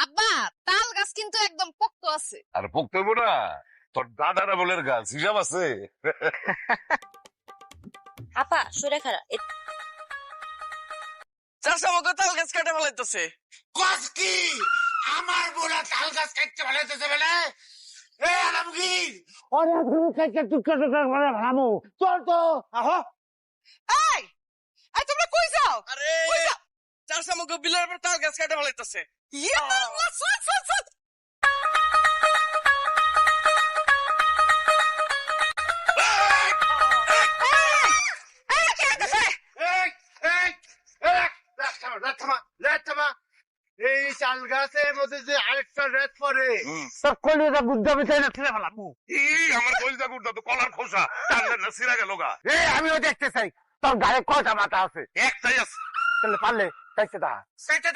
আব্বা তাল গাছ কিন্তু একদম পোক্ত আছে। আর পোক্ত হইব না, তোর দাদারা বলের গাছ হিসাব আছে। আপা সরে খারা চাষা আমাকে তাল গাছ কেটে ফেলাইতেছে। কস কি আমার বোলা তাল গাছ কাটতে ভালাইতেছে বলে এ আলমগীর ওরে গুরু কাটতে টুকরা টুকরা করে ভালামু চল তো আহো এই এই তোমরা কই যাও? আরে চাষা আমাকে বিলের উপর তাল গাছ কেটে ফেলাইতেছে। ইয়া আল্লাহ সর সর সর। এই তাল গাছের মধ্যে যে আরেকটা রেত পরে তোর কলিটা বুদ্ধা বিছাই না ছিঁড়ে ফেলামু আমার কলিজা গুড়টা তো কলার খোসা টানলে না ছিঁড়া গেল গা। আমিও দেখতে চাই তোর গায়ে কয়টা মাথা আছে একটাই আছে। তাহলে পারলে চাইতে দা সেটা